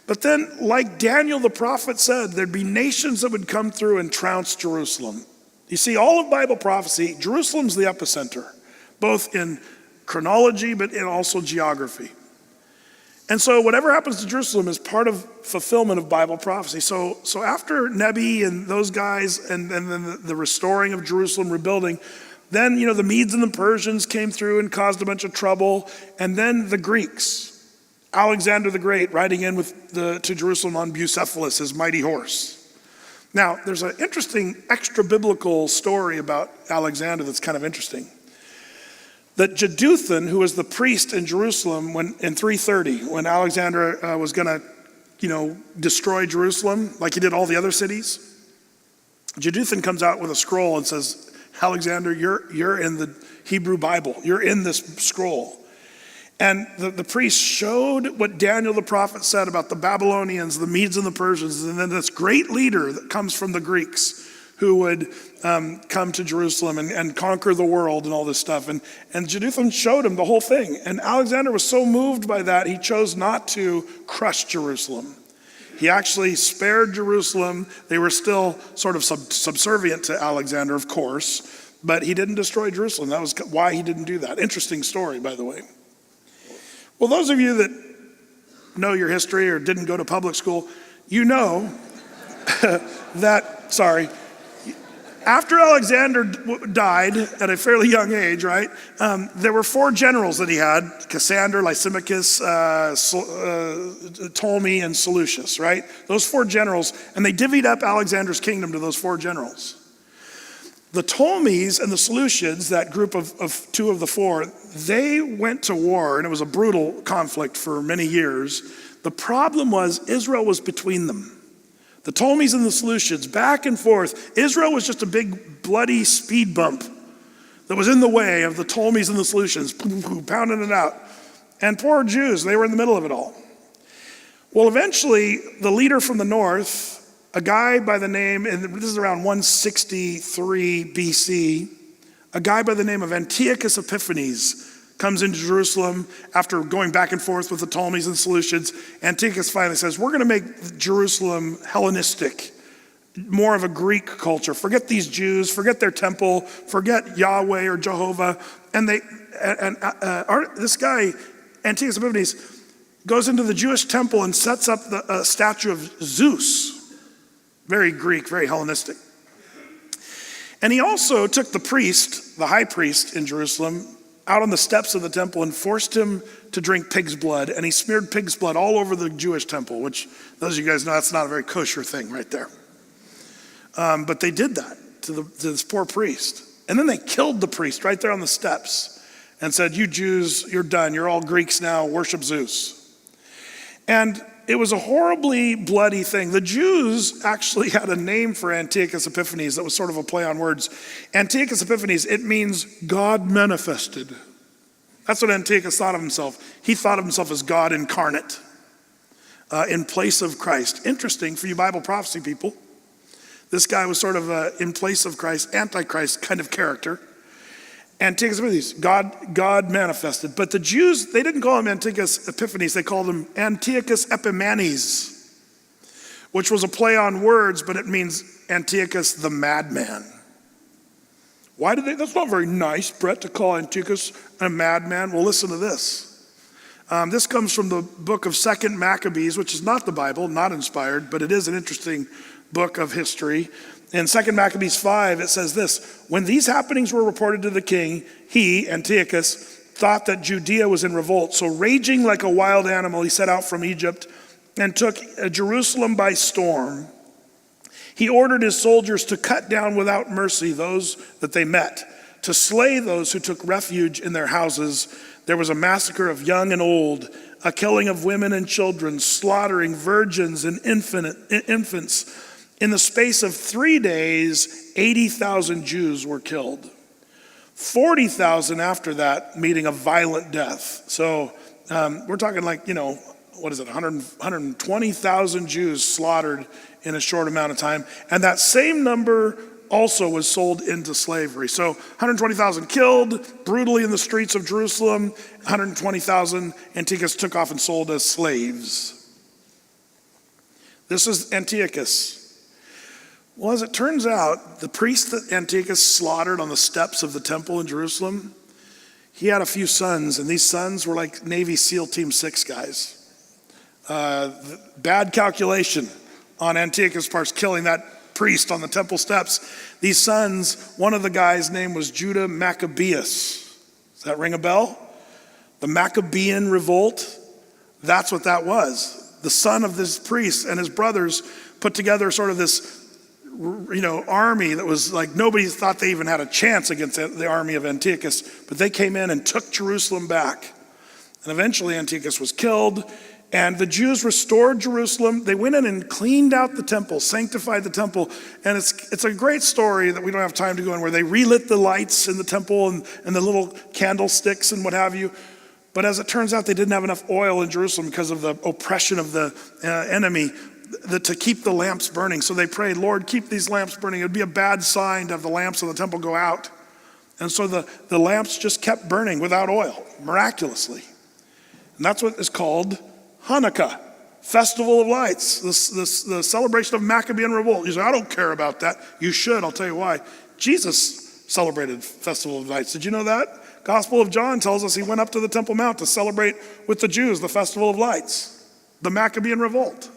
But then, like Daniel the prophet said, there'd be nations that would come through and trounce Jerusalem. You see, all of Bible prophecy, Jerusalem's the epicenter, both in chronology, but in also geography. And so whatever happens to Jerusalem is part of fulfillment of Bible prophecy. So after Nebi and those guys, and then the restoring of Jerusalem, rebuilding, then the Medes and the Persians came through and caused a bunch of trouble. And then the Greeks, Alexander the Great riding in to Jerusalem on Bucephalus, his mighty horse. Now, there's an interesting extra-biblical story about Alexander that's kind of interesting. That Jeduthun, who was the priest in Jerusalem in 330, when Alexander was going to, destroy Jerusalem like he did all the other cities, Jeduthun comes out with a scroll and says, Alexander, you're in the Hebrew Bible. You're in this scroll. And the priest showed what Daniel the prophet said about the Babylonians, the Medes and the Persians, and then this great leader that comes from the Greeks who would come to Jerusalem and conquer the world and all this stuff. And Jeduthun showed him the whole thing. And Alexander was so moved by that, he chose not to crush Jerusalem. He actually spared Jerusalem. They were still sort of subservient to Alexander, of course, but he didn't destroy Jerusalem. That was why he didn't do that. Interesting story, by the way. Well, those of you that know your history or didn't go to public school, you know after Alexander died at a fairly young age, right, there were 4 generals that he had: Cassander, Lysimachus, Ptolemy, and Seleucus, right? Those 4 generals, and they divvied up Alexander's kingdom to those 4 generals. The Ptolemies and the Seleucids, that group of 2 of the 4, they went to war, and it was a brutal conflict for many years. The problem was Israel was between them. The Ptolemies and the Seleucids, back and forth. Israel was just a big bloody speed bump that was in the way of the Ptolemies and the Seleucids, pounding it out. And poor Jews, they were in the middle of it all. Well, eventually, the leader from the north, a guy by the name, and this is around 163 BC, a guy by the name of Antiochus Epiphanes comes into Jerusalem after going back and forth with the Ptolemies and Seleucids. Antiochus finally says, we're going to make Jerusalem Hellenistic, more of a Greek culture. Forget these Jews, forget their temple, forget Yahweh or Jehovah. And this guy, Antiochus Epiphanes, goes into the Jewish temple and sets up a statue of Zeus. Very Greek, very Hellenistic. And he also took the priest, the high priest in Jerusalem, out on the steps of the temple and forced him to drink pig's blood. And he smeared pig's blood all over the Jewish temple, which those of you guys know that's not a very kosher thing right there. But they did that to this poor priest. And then they killed the priest right there on the steps and said, you Jews, you're done. You're all Greeks now, worship Zeus. And it was a horribly bloody thing. The Jews actually had a name for Antiochus Epiphanes that was sort of a play on words. Antiochus Epiphanes, it means God manifested. That's what Antiochus thought of himself. He thought of himself as God incarnate in place of Christ. Interesting for you Bible prophecy people. This guy was sort of in place of Christ, antichrist kind of character. Antiochus Epiphanes, God manifested. But the Jews, they didn't call him Antiochus Epiphanes, they called him Antiochus Epimanes, which was a play on words, but it means Antiochus the madman. Why did they? That's not very nice, Brett, to call Antiochus a madman. Well, listen to this. This comes from the book of 2nd Maccabees, which is not the Bible, not inspired, but it is an interesting book of history. In 2 Maccabees 5, it says this: when these happenings were reported to the king, he, Antiochus, thought that Judea was in revolt. So raging like a wild animal, he set out from Egypt and took Jerusalem by storm. He ordered his soldiers to cut down without mercy those that they met, to slay those who took refuge in their houses. There was a massacre of young and old, a killing of women and children, slaughtering virgins and infants. In the space of 3 days, 80,000 Jews were killed. 40,000 after that, meeting a violent death. So we're talking like, 120,000 Jews slaughtered in a short amount of time. And that same number also was sold into slavery. So 120,000 killed brutally in the streets of Jerusalem. 120,000 Antiochus took off and sold as slaves. This is Antiochus. Well, as it turns out, the priest that Antiochus slaughtered on the steps of the temple in Jerusalem, he had a few sons, and these sons were like Navy SEAL Team 6 guys. Bad calculation on Antiochus' part, killing that priest on the temple steps. These sons, one of the guys' name was Judah Maccabeus. Does that ring a bell? The Maccabean Revolt, that's what that was. The son of this priest and his brothers put together sort of this, army that was like nobody thought they even had a chance against the army of Antiochus, but they came in and took Jerusalem back. And eventually Antiochus was killed, and the Jews restored Jerusalem. They went in and cleaned out the temple, sanctified the temple, and it's a great story that we don't have time to go in, where they relit the lights in the temple and the little candlesticks and what have you. But as it turns out, they didn't have enough oil in Jerusalem because of the oppression of the enemy to keep the lamps burning. So they prayed, Lord, keep these lamps burning. It would be a bad sign to have the lamps of the temple go out. And so the lamps just kept burning without oil, miraculously. And that's what is called Hanukkah, Festival of Lights, the celebration of Maccabean Revolt. You say, I don't care about that. You should, I'll tell you why. Jesus celebrated Festival of Lights. Did you know that? Gospel of John tells us he went up to the Temple Mount to celebrate with the Jews the Festival of Lights, the Maccabean Revolt.